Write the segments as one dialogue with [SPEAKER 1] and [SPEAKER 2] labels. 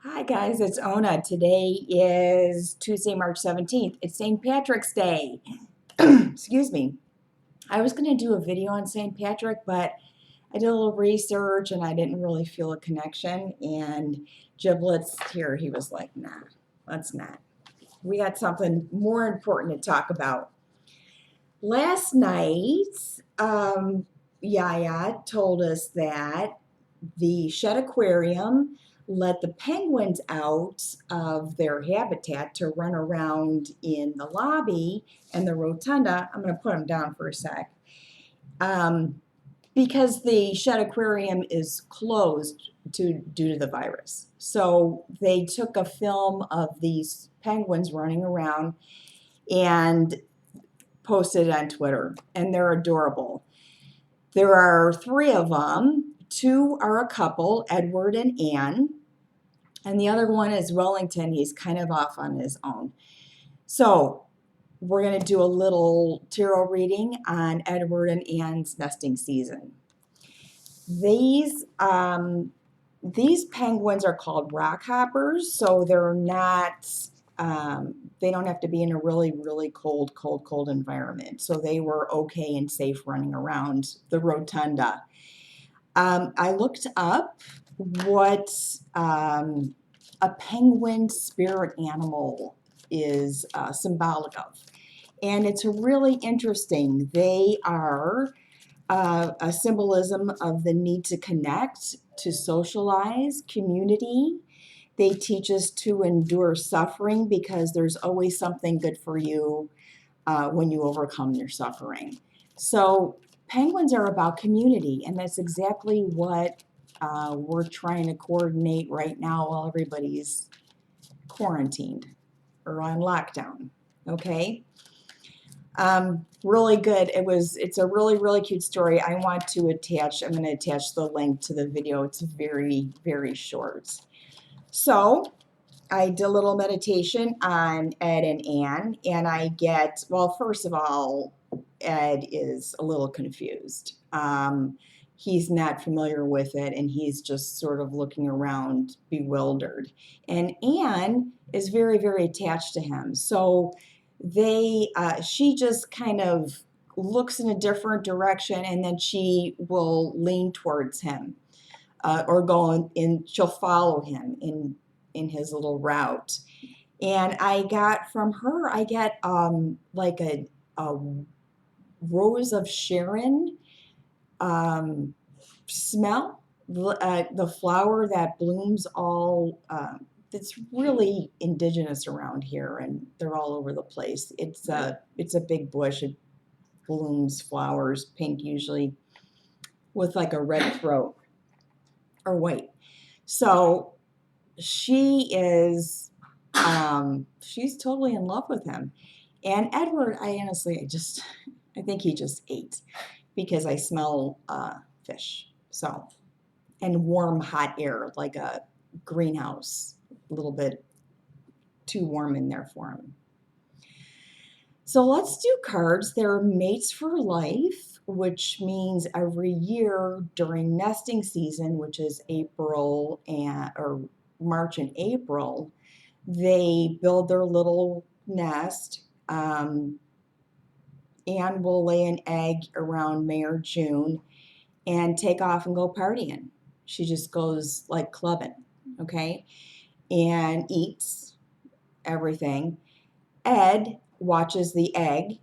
[SPEAKER 1] Hi guys, it's Ona. Today is Tuesday, March 17th. It's St. Patrick's Day. Excuse me. I was going to do a video on St. Patrick, but I did a little research and I didn't really feel a connection. And Giblets here, he was like, nah, let's not. We got something more important to talk about. Last night, Yaya told us that the Shedd Aquarium let the penguins out of their habitat to run around in the lobby and the rotunda. I'm going to put them down for a sec. Because the Shedd Aquarium is closed due to the virus. So they took a film of these penguins running around and posted it on Twitter, and they're adorable. There are 3 of them. 2 are a couple, Edward and Anne, and the other one is Wellington. He's kind of off on his own. So we're going to do a little tarot reading on Edward and Anne's nesting season. These penguins are called rock hoppers, so they're not, they don't have to be in a really cold environment. So they were okay and safe running around the rotunda. I looked up what a penguin spirit animal is symbolic of. And it's really interesting. They are a symbolism of the need to connect, to socialize, community. They teach us to endure suffering because there's always something good for you when you overcome your suffering. So penguins are about community, and that's exactly what we're trying to coordinate right now while everybody's quarantined or on lockdown. Okay. Really good. It's a really cute story. I'm going to attach the link to the video. It's very short. So I did a little meditation on Ed and Anne, and I get, well, first of all, Ed is a little confused. He's not familiar with it, and he's just sort of looking around bewildered. And Anne is very attached to him. So she just kind of looks in a different direction, and then she will lean towards him or go in, she'll follow him in his little route. And I got from her, I get like a Rose of Sharon smell, the flower that blooms all, it's really indigenous around here, and they're all over the place. It's a big bush. It blooms flowers, pink usually, with like a red throat or white. So she is, she's totally in love with him. And Edward, I think he just ate because I smell fish. So, and warm, hot air, like a greenhouse, a little bit too warm in there for him. So let's do cards. They're mates for life, which means every year during nesting season, which is April or March and April, they build their little nest. Anne will lay an egg around May or June and take off and go partying. She just goes like clubbing, okay, and eats everything. Ed watches the egg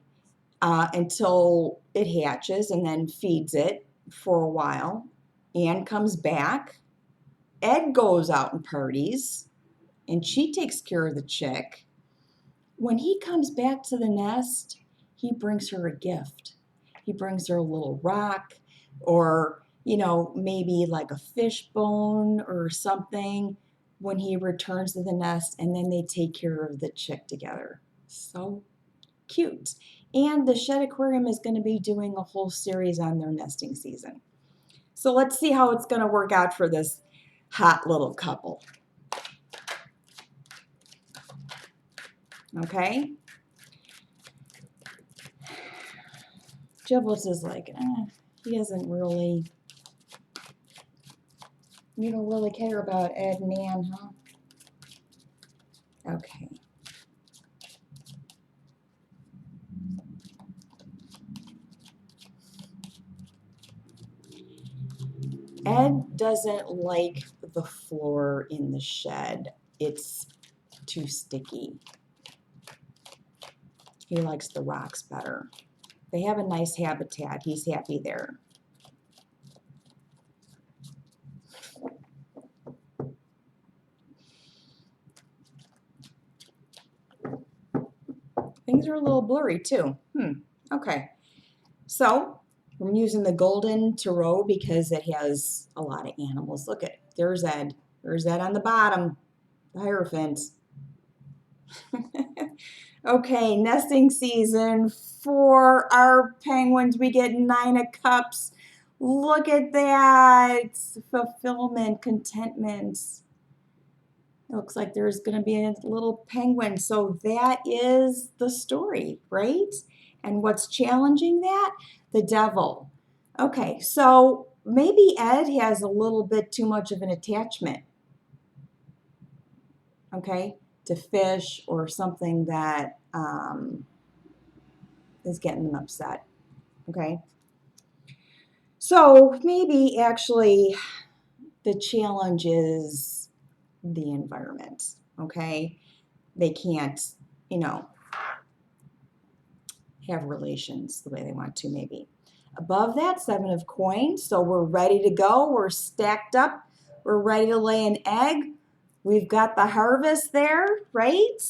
[SPEAKER 1] until it hatches and then feeds it for a while. Anne comes back. Ed goes out and parties, and she takes care of the chick. When he comes back to the nest, he brings her a gift. He brings her a little rock, or maybe like a fish bone or something when he returns to the nest, and then they take care of the chick together. So cute. And the Shedd Aquarium is going to be doing a whole series on their nesting season. So let's see how it's going to work out for this hot little couple. Okay? Giblets is like, he doesn't really, you don't really care about Ed and Anne, huh? Okay. Ed doesn't like the floor in the shed. It's too sticky. He likes the rocks better. They have a nice habitat. He's happy there. Things are a little blurry too. Okay. So I'm using the golden tarot because it has a lot of animals. Look at, there's Ed. There's Ed on the bottom, the Hierophant. Okay, nesting season for our penguins. We get 9 of cups. Look at that. Fulfillment, contentment. It looks like there's going to be a little penguin. So that is the story, right? And what's challenging that? The devil. Okay, so maybe Ed has a little bit too much of an attachment, okay, to fish or something that is getting them upset, okay? So maybe actually the challenge is the environment, okay? They can't, you know, have relations the way they want to maybe. Above that, 7 of coins. So we're ready to go. We're stacked up. We're ready to lay an egg. We've got the harvest there, right?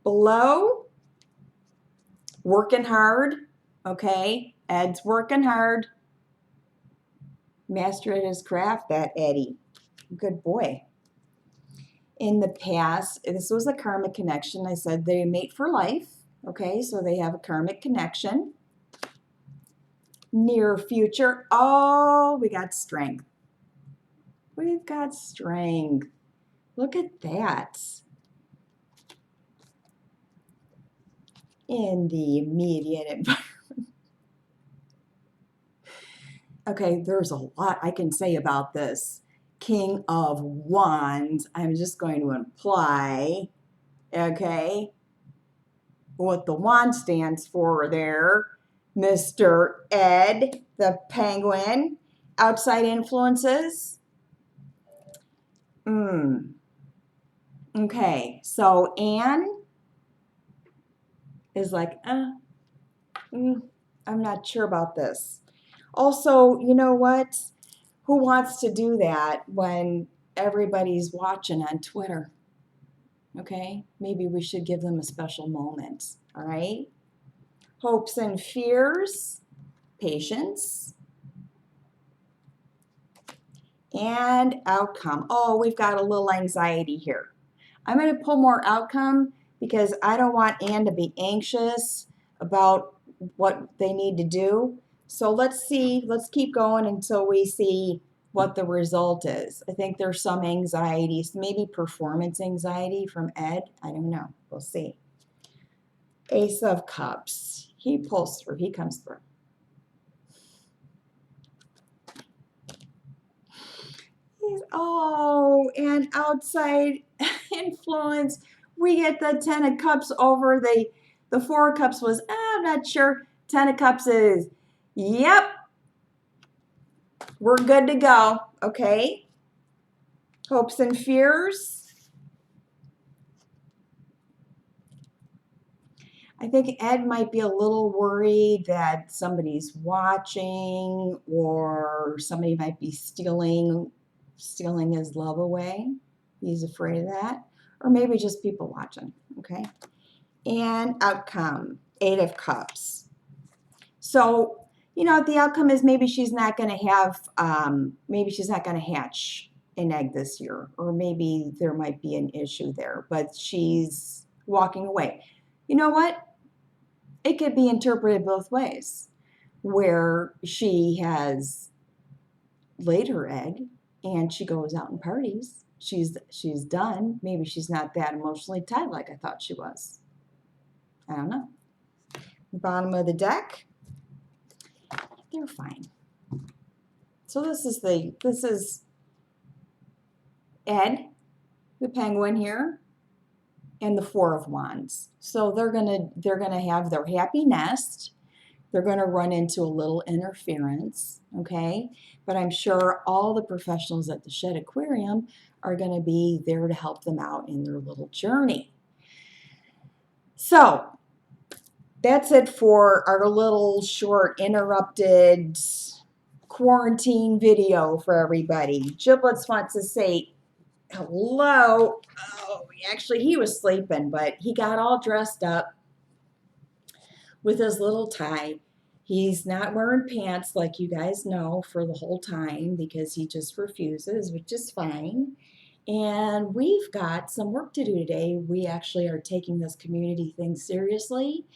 [SPEAKER 1] Below, working hard, okay? Ed's working hard. Master at his craft, that Eddie. Good boy. In the past, this was a karmic connection. I said they mate for life, okay? So they have a karmic connection. Near future, oh, we got strength. We've got strength. Look at that. In the immediate environment. Okay, there's a lot I can say about this. King of Wands, I'm just going to imply, okay, what the wand stands for there. Mr. Ed, the penguin. Outside influences. Okay, so Anne is like, I'm not sure about this. Also, you know what? Who wants to do that when everybody's watching on Twitter? Okay, maybe we should give them a special moment, all right? Hopes and fears, patience, and outcome. Oh, we've got a little anxiety here. I'm going to pull more outcome because I don't want Anne to be anxious about what they need to do. So let's see, let's keep going until we see what the result is. I think there's some anxieties, maybe performance anxiety from Ed. I don't know. We'll see. Ace of Cups. He pulls through. He comes through. Oh, and outside influence. We get the 10 of Cups over the 4 of Cups was, I'm not sure. 10 of Cups is, yep, we're good to go, okay? Hopes and fears. I think Ed might be a little worried that somebody's watching or somebody might be stealing his love away. He's afraid of that. Or maybe just people watching, okay? And outcome, 8 of Cups. So, you know, the outcome is maybe she's not going to have, maybe she's not going to hatch an egg this year, or maybe there might be an issue there, but she's walking away. You know what? It could be interpreted both ways, where she has laid her egg and she goes out and parties. She's done. Maybe she's not that emotionally tied like I thought she was. I don't know. Bottom of the deck. They're fine. So this is Ed, the penguin here. and the Four of Wands. So they're gonna have their happy nest. They're going to run into a little interference, okay? But I'm sure all the professionals at the Shedd Aquarium are going to be there to help them out in their little journey. So that's it for our little short interrupted quarantine video for everybody. Giblets wants to say hello. Oh, actually, he was sleeping, but he got all dressed up with his little tie. He's not wearing pants, like you guys know, for the whole time because he just refuses, which is fine. And we've got some work to do today. We actually are taking this community thing seriously.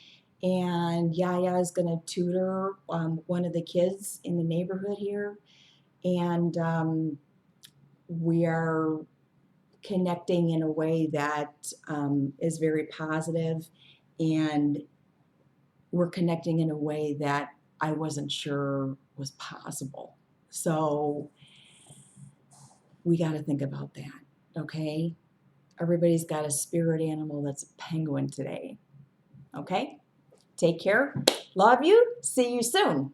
[SPEAKER 1] And Yaya is going to tutor one of the kids in the neighborhood here. And we are connecting in a way that is very positive, and we're connecting in a way that I wasn't sure was possible. So we got to think about that, okay? Everybody's got a spirit animal that's a penguin today, okay? Take care. Love you. See you soon.